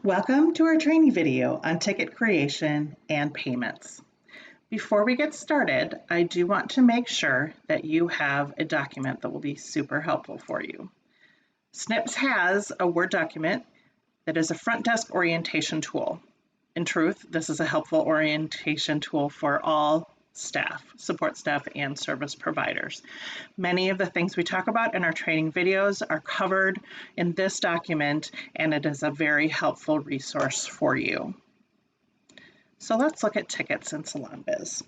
Welcome to our training video on ticket creation and payments. Before we get started, I do want to make sure that you have a document that will be super helpful for you. SNPS has a Word document that is a front desk orientation tool. In truth, this is a helpful orientation tool for all staff, support staff, and service providers. Many of the things we talk about in our training videos are covered in this document, and it is a very helpful resource for you. So let's look at tickets in SalonBiz.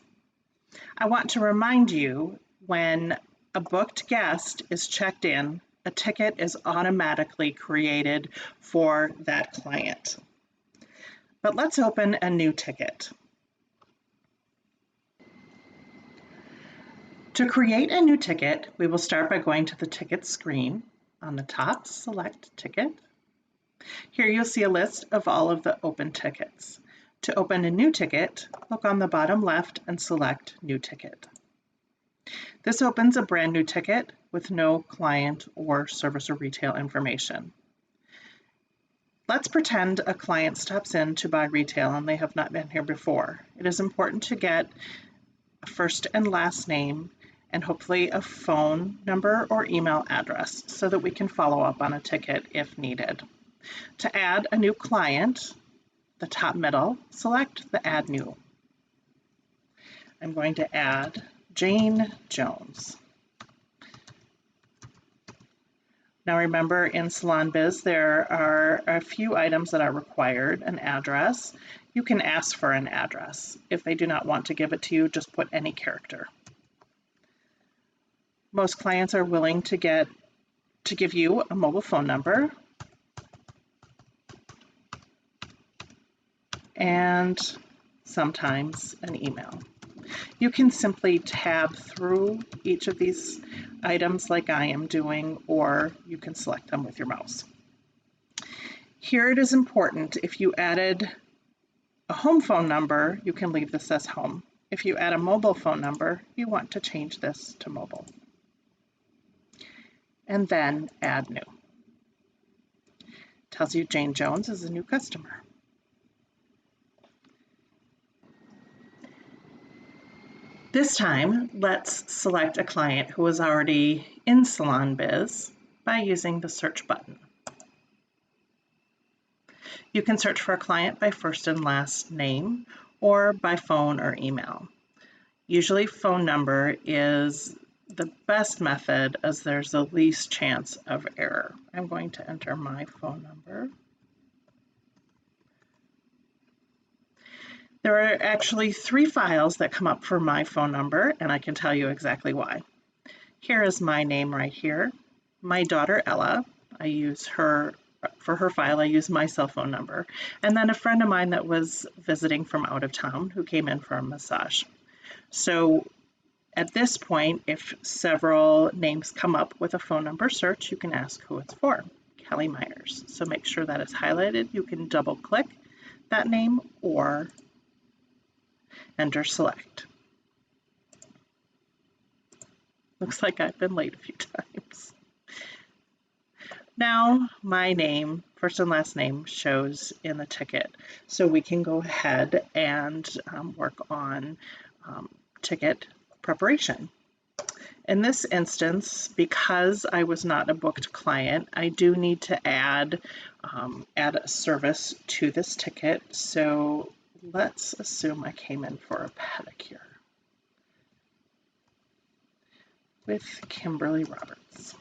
I want to remind you, when a booked guest is checked in, a ticket is automatically created for that client. But let's open a new ticket. To create a new ticket, we will start by going to the ticket screen. On the top, select Ticket. Here you'll see a list of all of the open tickets. To open a new ticket, look on the bottom left and select New Ticket. This opens a brand new ticket with no client or service or retail information. Let's pretend a client stops in to buy retail and they have not been here before. It is important to get a first and last name and hopefully a phone number or email address so that we can follow up on a ticket if needed. To add a new client, the top middle, select the Add New. I'm going to add Jane Jones. Now remember, in SalonBiz there are a few items that are required: an address. You can ask for an address. If they do not want to give it to you, just put any character. Most clients are willing to give you a mobile phone number and sometimes an email. You can simply tab through each of these items like I am doing, or you can select them with your mouse. Here it is important, if you added a home phone number, you can leave this as home. If you add a mobile phone number, you want to change this to mobile. And then Add New. Tells you Jane Jones is a new customer. This time, let's select a client who is already in SalonBiz by using the search button. You can search for a client by first and last name or by phone or email. Usually phone number is the best method as there's the least chance of error. I'm going to enter my phone number. There are actually 3 files that come up for my phone number, and I can tell you exactly why. Here is my name right here. My daughter Ella, I use her, for her file I use my cell phone number. And then a friend of mine that was visiting from out of town who came in for a massage. So at this point, if several names come up with a phone number search, you can ask who it's for. Kelly Myers. So make sure that it's highlighted. You can double click that name or enter select. Looks like I've been late a few times. Now my name, first and last name, shows in the ticket. So we can go ahead and work on ticket preparation. In this instance, because I was not a booked client, I do need to add a service to this ticket. So let's assume I came in for a pedicure with Kimberly Roberts.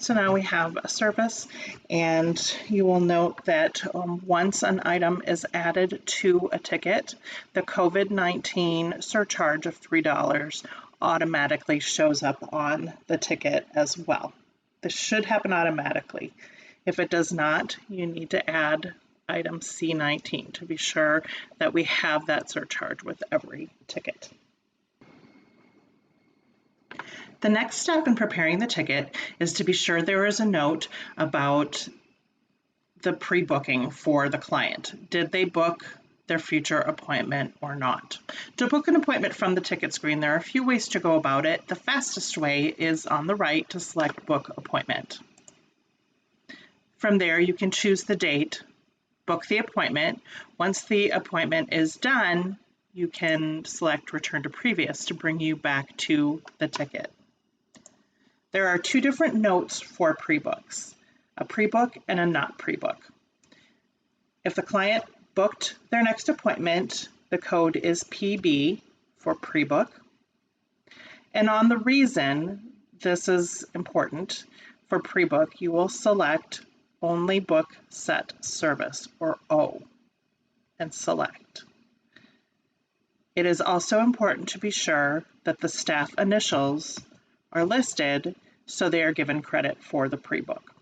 So now we have a service, and you will note that once an item is added to a ticket, the COVID-19 surcharge of $3 automatically shows up on the ticket as well. This should happen automatically. If it does not, you need to add item C19 to be sure that we have that surcharge with every ticket. The next step in preparing the ticket is to be sure there is a note about the pre-booking for the client. Did they book their future appointment or not? To book an appointment from the ticket screen, there are a few ways to go about it. The fastest way is on the right to select Book Appointment. From there, you can choose the date, book the appointment. Once the appointment is done, you can select Return to Previous to bring you back to the ticket. There are two different notes for pre-books, a pre-book and a not pre-book. If the client booked their next appointment, the code is PB for pre-book. And on the reason, this is important, for pre-book, you will select Only Book Set Service, or O, and select. It is also important to be sure that the staff initials are listed so they are given credit for the pre-book.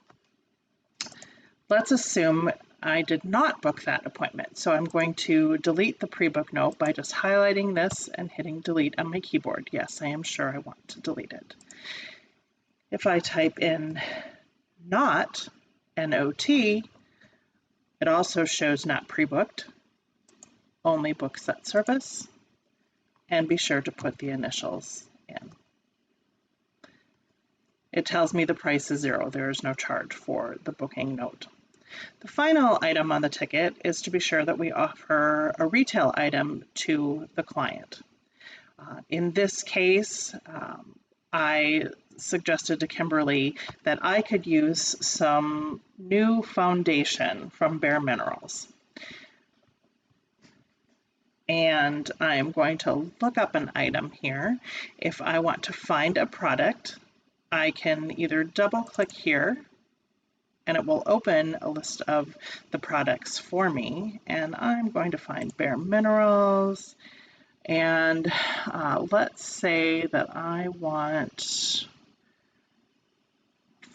Let's assume I did not book that appointment, so I'm going to delete the pre-book note by just highlighting this and hitting delete on my keyboard. Yes, I am sure I want to delete it. If I type in not, N-O-T, it also shows not pre-booked, only book set service, and be sure to put the initials in. It tells me the price is $0. There is no charge for the booking note. The final item on the ticket is to be sure that we offer a retail item to the client. In this case, I suggested to Kimberly that I could use some new foundation from Bare Minerals. And I'm going to look up an item here. If I want to find a product, I can either double click here and it will open a list of the products for me. And I'm going to find Bare Minerals. And let's say that I want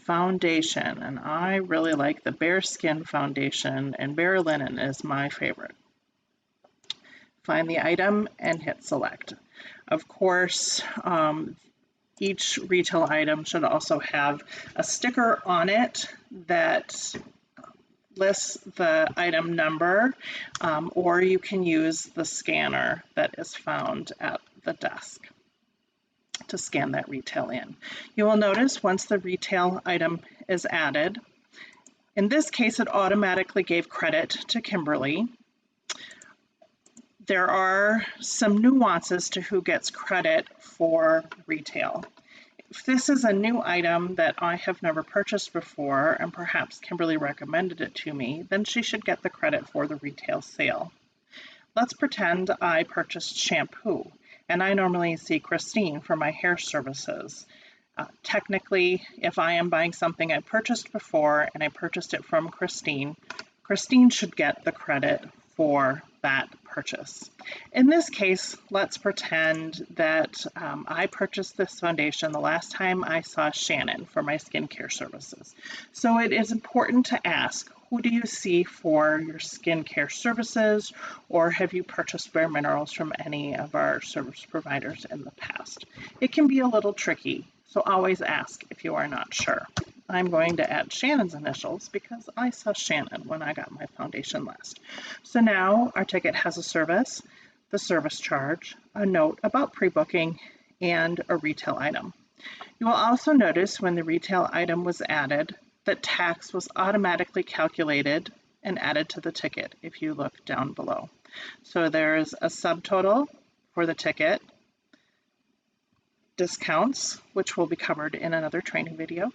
foundation, and I really like the Bare Skin foundation, and Bare Linen is my favorite. Find the item and hit select. Of course, each retail item should also have a sticker on it that lists the item number, or you can use the scanner that is found at the desk to scan that retail in. You will notice once the retail item is added, in this case it automatically gave credit to Kimberly. There are some nuances to who gets credit for retail. If this is a new item that I have never purchased before, and perhaps Kimberly recommended it to me, then she should get the credit for the retail sale. Let's pretend I purchased shampoo, and I normally see Christine for my hair services. Technically, if I am buying something I purchased before and I purchased it from Christine, Christine should get the credit for that purchase. In this case, let's pretend that I purchased this foundation the last time I saw Shannon for my skincare services. So it is important to ask, who do you see for your skincare services, or have you purchased Bare Minerals from any of our service providers in the past? It can be a little tricky, so always ask if you are not sure. I'm going to add Shannon's initials because I saw Shannon when I got my foundation last. So now our ticket has a service, the service charge, a note about pre-booking, and a retail item. You will also notice when the retail item was added that tax was automatically calculated and added to the ticket if you look down below. So there's a subtotal for the ticket, discounts, which will be covered in another training video,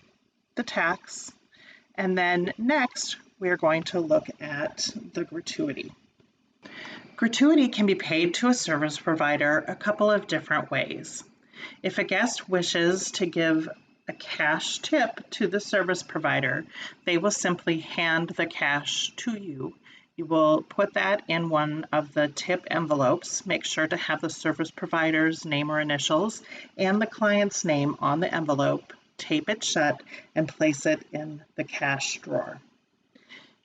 the tax, and then next we're going to look at the gratuity. Gratuity can be paid to a service provider a couple of different ways. If a guest wishes to give a cash tip to the service provider, they will simply hand the cash to you. You will put that in one of the tip envelopes. Make sure to have the service provider's name or initials and the client's name on the envelope. Tape it shut and place it in the cash drawer.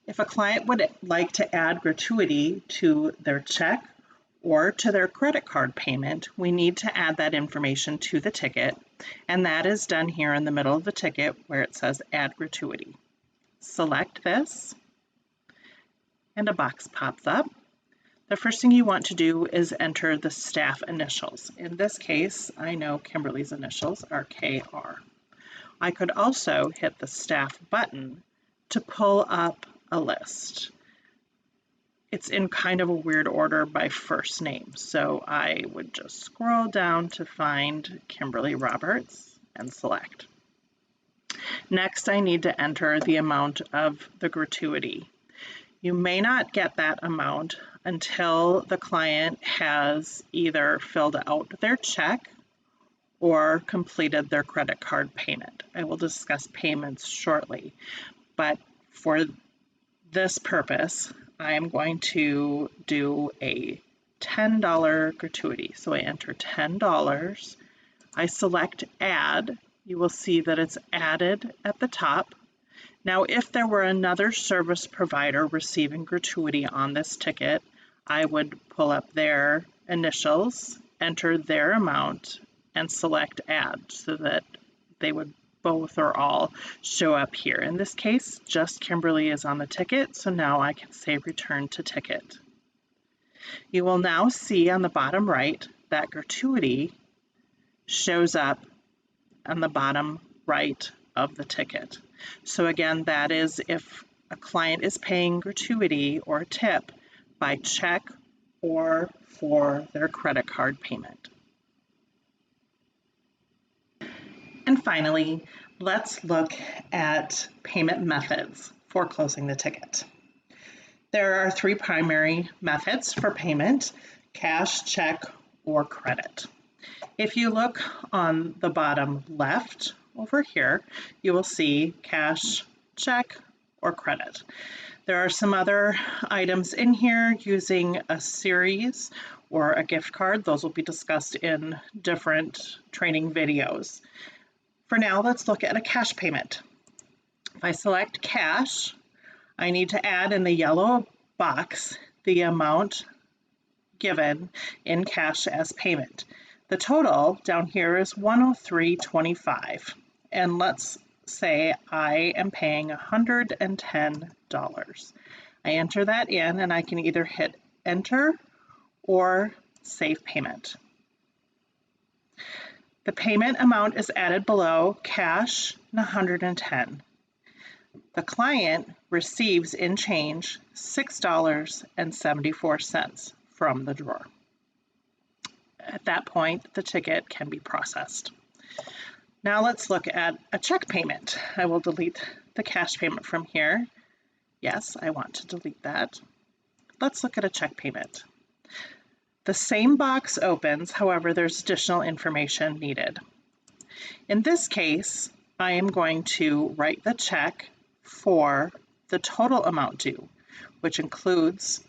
If a client would like to add gratuity to their check or to their credit card payment, we need to add that information to the ticket, and that is done here in the middle of the ticket where it says Add Gratuity. Select this, and a box pops up. The first thing you want to do is enter the staff initials. In this case, I know Kimberly's initials are KR. I could also hit the staff button to pull up a list. It's in kind of a weird order by first name, so I would just scroll down to find Kimberly Roberts and select. Next, I need to enter the amount of the gratuity. You may not get that amount until the client has either filled out their check or completed their credit card payment. I will discuss payments shortly, but for this purpose, I am going to do a $10 gratuity. So I enter $10. I select add. You will see that it's added at the top. Now, if there were another service provider receiving gratuity on this ticket, I would pull up their initials, enter their amount, and select add so that they would both or all show up here. In this case, just Kimberly is on the ticket, so now I can say return to ticket. You will now see on the bottom right that gratuity shows up on the bottom right of the ticket. So again, that is if a client is paying gratuity or tip by check or for their credit card payment. And finally, let's look at payment methods for closing the ticket. There are three primary methods for payment: cash, check, or credit. If you look on the bottom left over here, you will see cash, check, or credit. There are some other items in here using a series or a gift card. Those will be discussed in different training videos. For now, let's look at a cash payment. If I select cash, I need to add in the yellow box the amount given in cash as payment. The total down here is $103.25, and let's say I am paying $110. I enter that in, and I can either hit enter or save payment. The payment amount is added below, cash and $110. The client receives in change $6.74 from the drawer. At that point, the ticket can be processed. Now let's look at a check payment. I will delete the cash payment from here. Yes, I want to delete that. Let's look at a check payment. The same box opens, however, there's additional information needed. In this case, I am going to write the check for the total amount due, which includes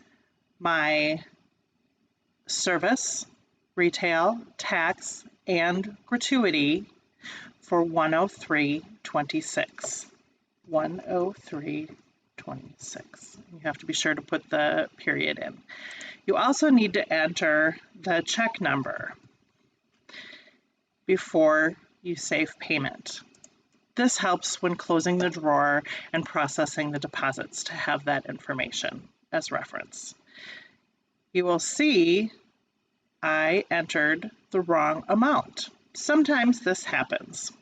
my service, retail, tax, and gratuity for $103.26. $103.26. You have to be sure to put the period in. You also need to enter the check number before you save payment. This helps when closing the drawer and processing the deposits to have that information as reference. You will see I entered the wrong amount. Sometimes this happens,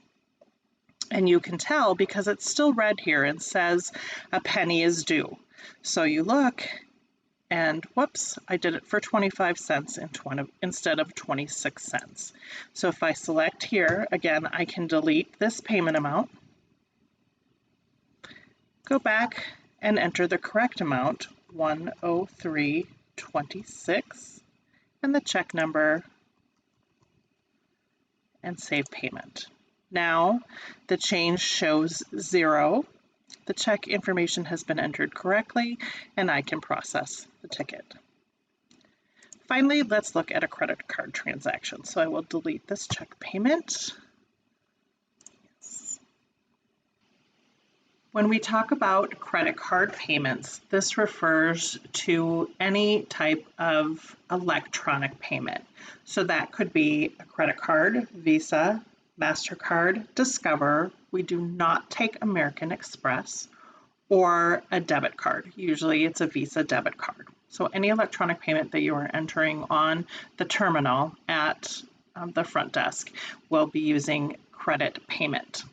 and you can tell because it's still red here and says a penny is due. So you look and whoops, I did it for 25 cents instead of 26 cents. So if I select here, again, I can delete this payment amount, go back and enter the correct amount, $103.26, and the check number, and save payment. Now the change shows 0. The check information has been entered correctly, and I can process the ticket. Finally, let's look at a credit card transaction. So I will delete this check payment. Yes. When we talk about credit card payments, this refers to any type of electronic payment. So that could be a credit card, Visa, MasterCard, Discover. We do not take American Express, or a debit card. Usually it's a Visa debit card. So any electronic payment that you are entering on the terminal at the front desk will be using credit payment.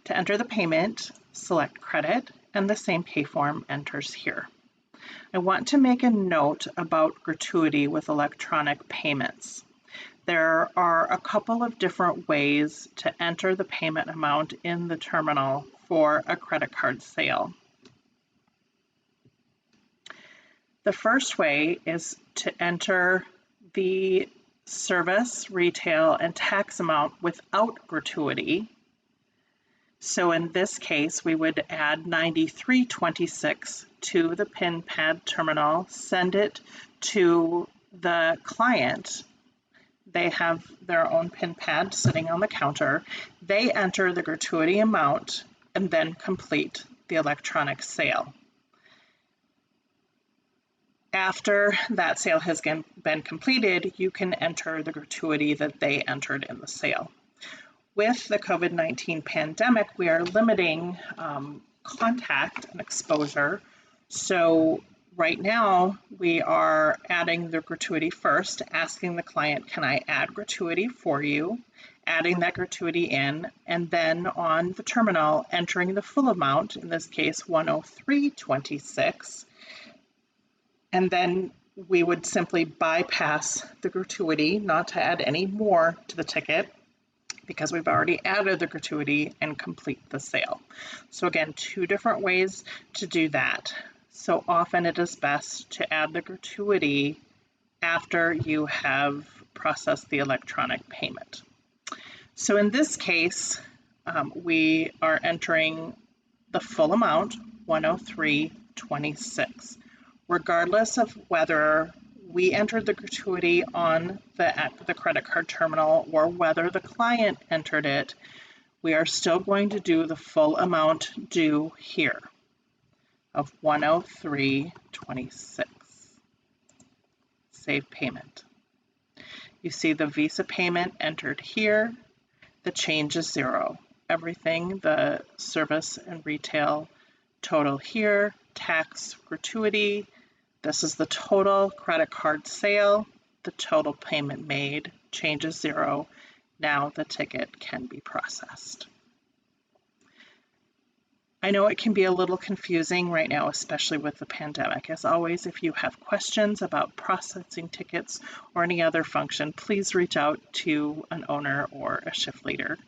To enter the payment, select credit and the same pay form enters here. I want to make a note about gratuity with electronic payments. There are a couple of different ways to enter the payment amount in the terminal for a credit card sale. The first way is to enter the service, retail, and tax amount without gratuity. So in this case, we would add $93.26 to the PIN pad terminal, send it to the client. They have their own PIN pad sitting on the counter. They enter the gratuity amount and then complete the electronic sale. After that sale has been completed, you can enter the gratuity that they entered in the sale. With the COVID-19 pandemic, we are limiting contact and exposure. So right now, we are adding the gratuity first, asking the client, can I add gratuity for you? Adding that gratuity in, and then on the terminal, entering the full amount, in this case, $103.26. And then we would simply bypass the gratuity, not to add any more to the ticket, because we've already added the gratuity and complete the sale. So again, two different ways to do that. So often it is best to add the gratuity after you have processed the electronic payment. So in this case, we are entering the full amount, $103.26. Regardless of whether we entered the gratuity on the credit card terminal or whether the client entered it, we are still going to do the full amount due here of $103.26. Save payment. You see the Visa payment entered here. The change is zero. Everything, the service and retail total here, tax, gratuity. This is the total credit card sale, the total payment made, change is zero. Now the ticket can be processed. I know it can be a little confusing right now, especially with the pandemic. As always, if you have questions about processing tickets or any other function, please reach out to an owner or a shift leader.